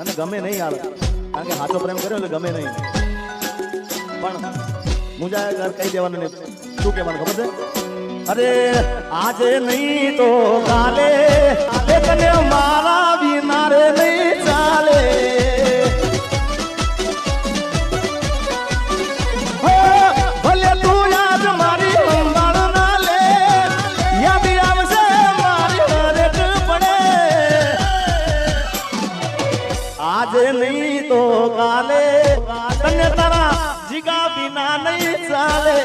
અને ગમે નહીં યાર, કારણ કે સાચો પ્રેમ કર્યો એટલે ગમે નહીં. પણ મુંજા કહી દેવાનું ને શું કહેવાનું ખબર છે? અરે આજે નહીં તો કાલે તને મારા વિના રે નહીં ચાલે. ભલે તું યાદ મારી સંભાળ ના લે, યાદ આવશે મારી હરેક પડે. આજે નહીં તો કાલે તને તારા જીગા વિના નહીં ચાલે.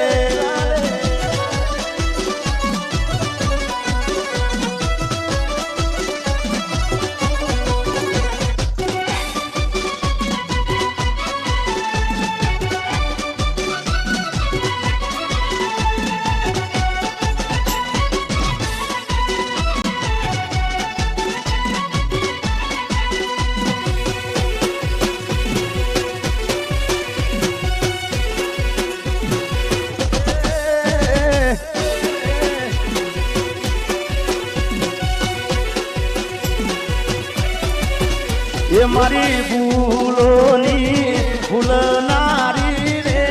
એ મારી ભૂલોની ભૂલનારી રે,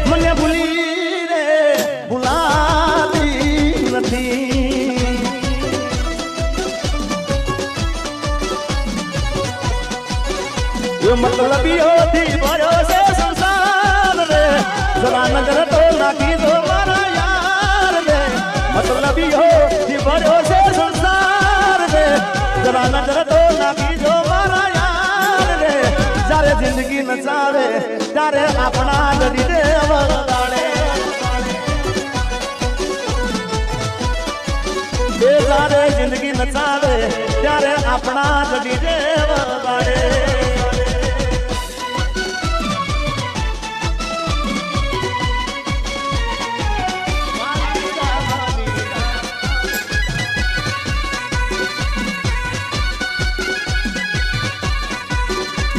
મને ભૂલી રે ભૂલાતી નથી. એ મતલબીઓથી ભર્યો છે સંસાર રે, જરા નજર તો નાખી દો મારા યાર રે. મતલબીઓથી ભર્યો છે સંસાર રે, જરા નજર તો નાખી દો મારા યાર રે. જ્યારે જિંદગી નચાવે ત્યારે આપણા જડી રે વરદાડે. જ્યારે જિંદગી નચાવે ત્યારે આપણા જડી રે વરદાડે.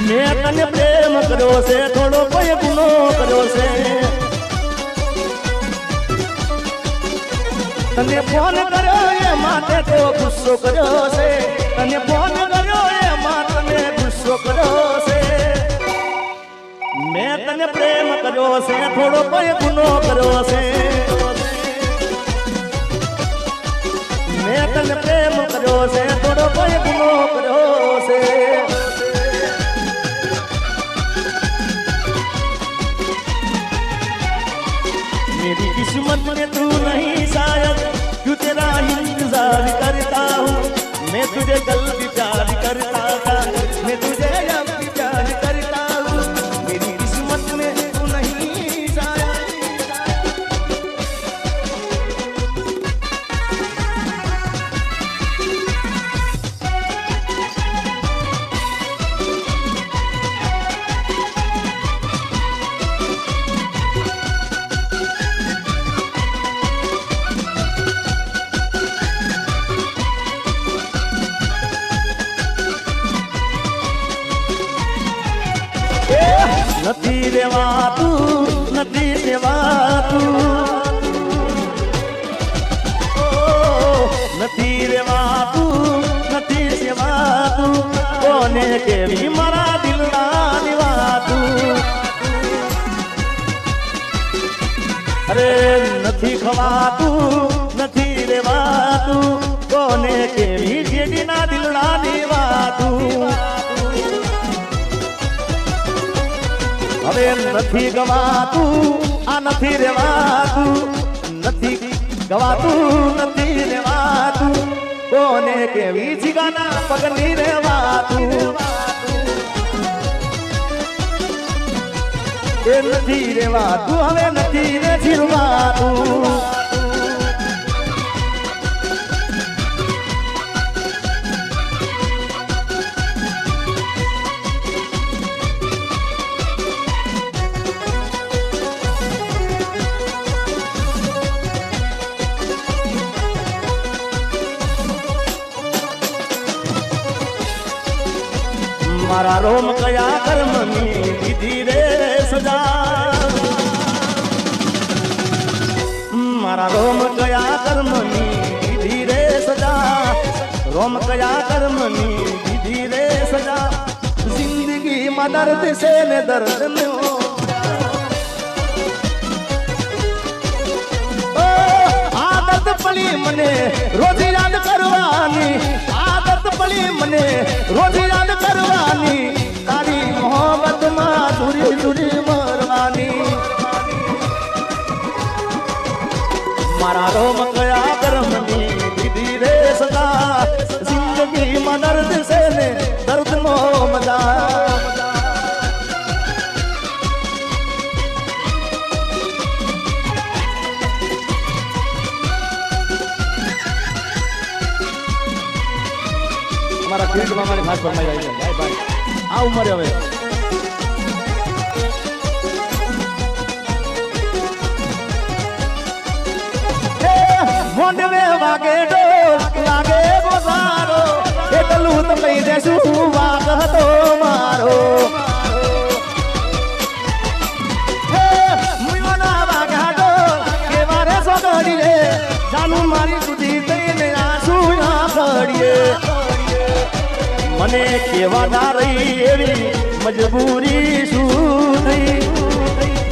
મેં તને પ્રેમ કર્યો છે, થોડો કોઈ ગુનો કર્યો છે. તને ફોન કર્યો એ માટે તો ગુસ્સો કર્યો છે. તને ફોન કર્યો એ માટે તને ગુસ્સો કર્યો છે. મેં તને પ્રેમ કર્યો છે, થોડો કોઈ ગુનો કર્યો છે. મેં તને પ્રેમ કર્યો છે, થોડો કોઈ ગુનો કર્યો છે. मेरी किस्मत में तू नहीं शायद, क्यों तेरा इंतजार करता हूँ. मैं तुझे कल भी प्यार करता था, मैं तुझे अब भी प्यार करता हूँ. मेरी किस्मत में तू नहीं शायद. નથી રેવાતું, નથી રેવાતું, નથી રેવાતું, નથી સેવાતું. કોને કેવી મારા દિલના નિવાતું. અરે નથી ખવાતું, નથી રેવાતું. કોને કેવી જેડીના દિલના નિવાતું. હવે નથી ગવાતું, આ નથી રેવાતું. નથી ગવાતું, નથી રેવાતું. કોને કેવી જીગાના પગની રેવાતું. એ નથી રેવાતું, હવે નથી રે જીરવાતું. મારા રોમ કયા કર્મની દીધી રે સજા. મારા રોમ કયા કર્મની દીધી રે સજા. રોમ કયા કર્મની દીધી રે સજા. માં દર્દ છે ને દર્દ નો આદત પડી મને રોજ યાદ કરવાની આદત પડી મને રોજ યાદ કરવાની તારી મોહબ્બત માં દૂરી દૂરી મરવાની મારા રોમ કયા કરમની દીદી રે સદા જિંદગી માં દર્દ છે ને દર્દ નો મજા મારા ફીલ્ડ માં મારી ખાસ ફરમાઈ રહી છે ભાઈ ભાઈ આ ઉંમરે હવે મોંડવે વાગે ડોલ લાગે બોસારો એટલું તો કહી દેશું વાગ હતો મારો મુયોના વાગા ડોલ કે મારે સોગડી રે જાનું મારી સુધી થઈને આંસુ ના ખડીએ મને કેવા ના રહી એવી મજબૂરી શું થઈ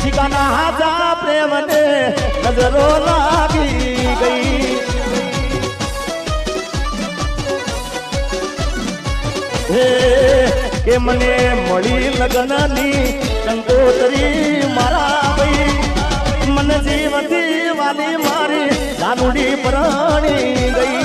ठिकाना हाजा प्रेम ने नजरो लागी गई हे के मने मળી લગનની કંકોતરી મારા ભાઈ મન જીવતી વાલી મારી જાનુડી પરણી ગઈ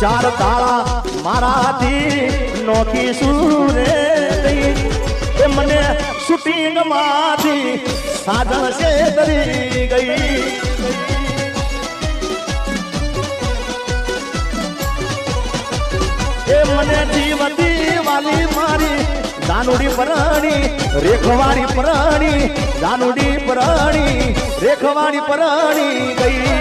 ચાર તાળા મારાથી નોખી સુરે ગઈ એ મને શૂટિંગ માંથી સાધન છે તરી ગઈ એ મને જીવતી વાલી મારી જાનુડી પરણી રેખવાડી પરણી જાનુડી પરણી રેખવાડી પરણી ગઈ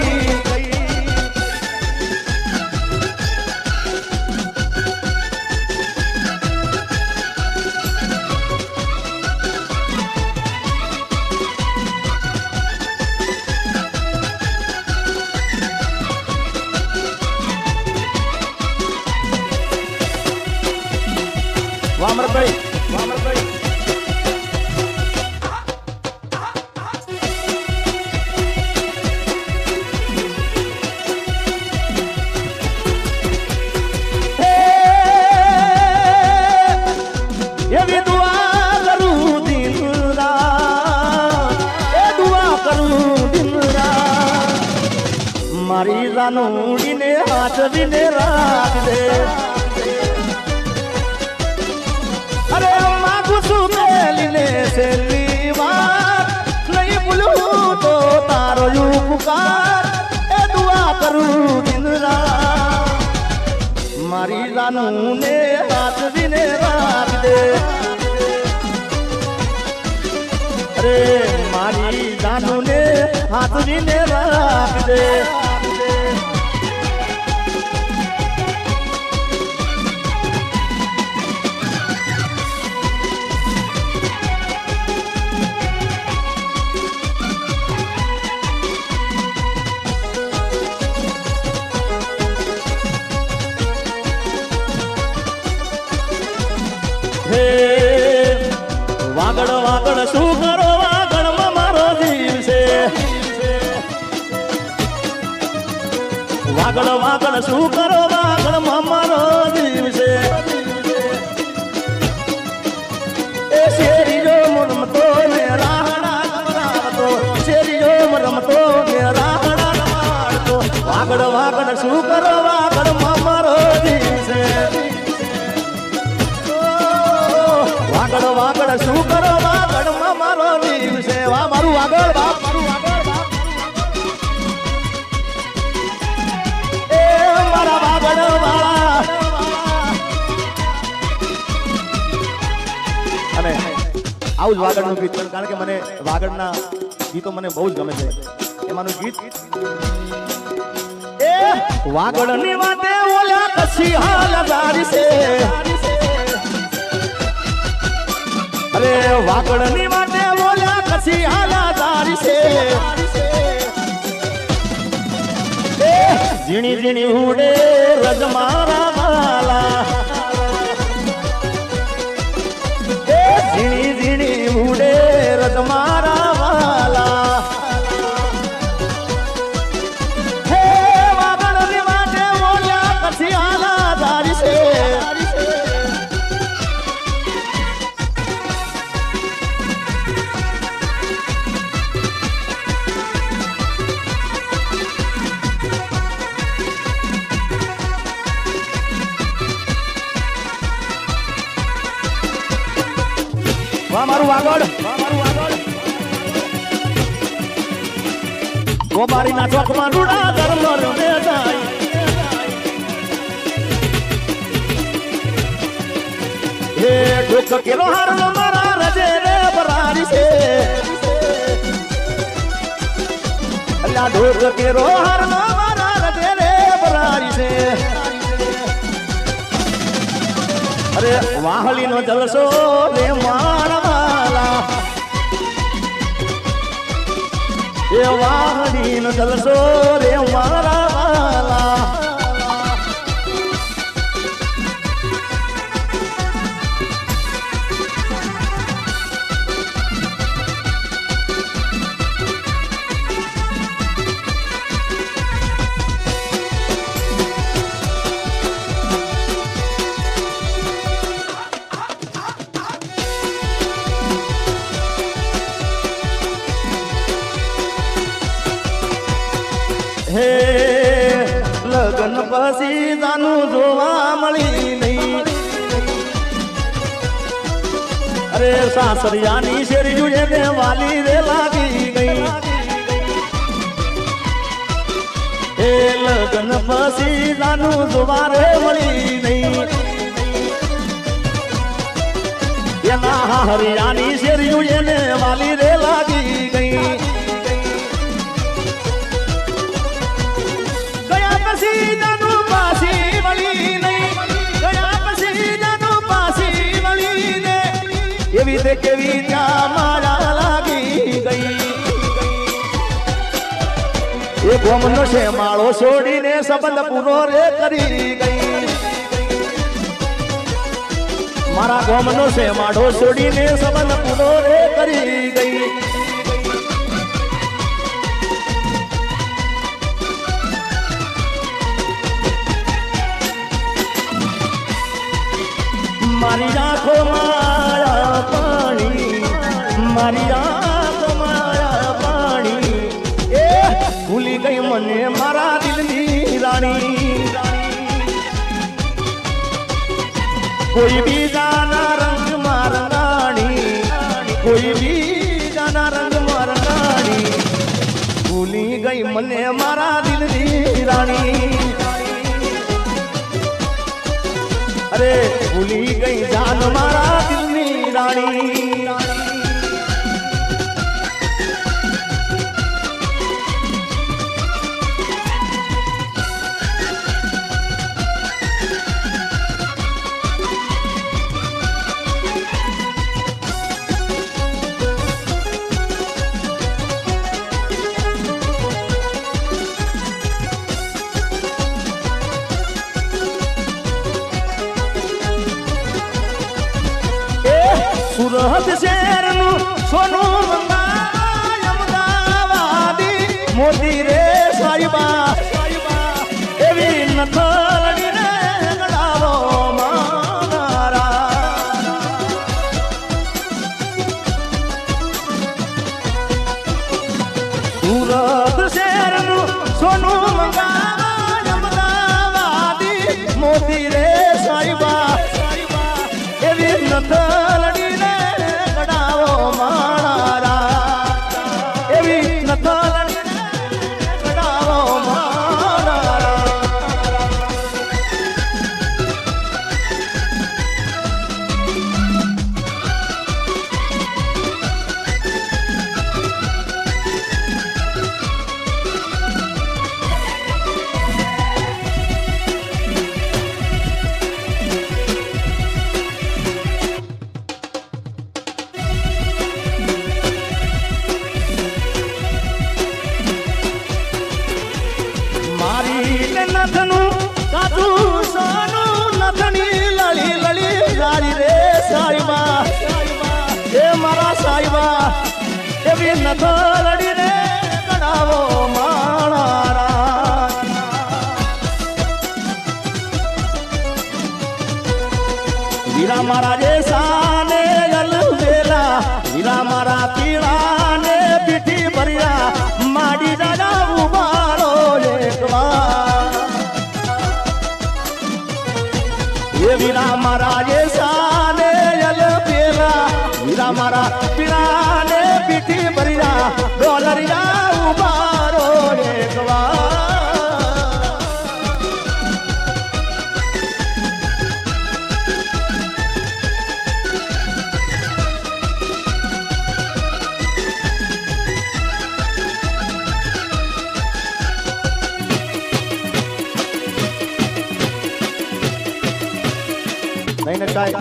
વામરભાઈ વામરભાઈ એવી દુઆ કરું દિન રાત એ દુઆ કરું દિન રાત મારી જાનુડીને હાથવીને રાખજે अरे मागू सुमेलीने सेली बात नहीं भूलूं तो तारो यू पुकार ए दुआ करूं दिन रात मारी जानू ने हाथ विने राख दे अरे मारी जानू ने हाथ विने राख दे વાગડ વાગડ શું કરો વાગડ માં મારો જીવ છે વાગડ વાગડ શું કરો વાગડ માં મારો જીવ છે એ શેરી જો રમતો ને રાહડા રમાડતો શેરી જો રમતો ને રાહડા રમાડતો વાગડ વાગડ શું કરો વાગડ માં મારો જીવ છે વાગડ વાગડ શું કરો વાગડ માં મારો જીવ છે વા મારું વાગડ બાપ મારું વાગડ બાપ એ મારા વાગડ વાળા અને આવું જ વાગડનું ગીત કારણ કે મને વાગડના ગીતો મને બહુ જ ગમે છે એમાંનું ગીત એ વાગડની વાતે ઓલા કસી હાલ ગાડી છે अरे वागड़नी माटे बोला कसी हालादारी से ઝીણી ઝીણી ઉડે રજ મારા વાલા ઝીણી ઝીણી ઉડે રજ મારા વાલા હે વાદળની માટે બોલ્યા પછી આલા ધારી છે મારું આગળ ગોબારી ના ચોકમાં રૂડા ધર્મ રમે જાય હે ઢોક કેરો હાર મારા રજે રે બરારી છે અલ્લા ઢોક કેરો હાર મારા રજે રે બરારી છે અરે વાહલી નો જલસો રે મારા વાલા એ વાહલી નો જલસો રે મારા વાલા હે લગન પછી જાનું જોવા મળી નહીં અરે સાસરિયાની શેરી એને વાલી રે લાગી ગઈ હે લગન પછી જાનું જોવા રે મળી નહીં એના હરિયાની શેરી એને વાલી રે લાગી ગઈ એવી તે કેવી ત્યાં મારા લાગી ગઈ એ ગોમનો છે માળો છોડીને સંબંધ પૂરો રે કરી ગઈ મારા ગોમનો છે માળો છોડીને સંબંધ પૂરો રે કરી ગઈ મારી આંખો મારા પાણી મારી આંખો મારા પાણી એ ભૂલી ગઈ મને મારા દિલની રાણી કોઈ બીજાના રંગ મારા રાણી કોઈ બીજાના રંગ મારા રાણી ભૂલી ગઈ મને મારા દિલની રાણી અરે ભૂલી ગઈ જાન મારા દિલની રાણી સુરત શહેરનું સોનું અમદાવાદી મોતી રે સાઈબા એવી નથલડી રે ગળાવો મારા સુરત શહેરનું સોનું અમદાવાદી મોતી રે સાઈબા એવી નથલડી મારા એવી નથલડી ગડાવો મારા મારી નથનું કાચું સોનું નથની લળી લળી જારી રે સાઈબા એ મારા સાઈબા એવી નથ લડી રે કડાવો મારા વીરા મારા જે સાને અલવેલા વીરા મારા પીળા ને પીઠી ભર્યા માડી દાદા ઉભારો એકવાર એ વીરા મારા જે સાને અલવેલા વીરા મારા પીળા ને પીઠી ભર્યા ડોલરિયા ઉભારો એકવાર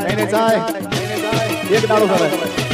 नहीं चाय एक दारू करे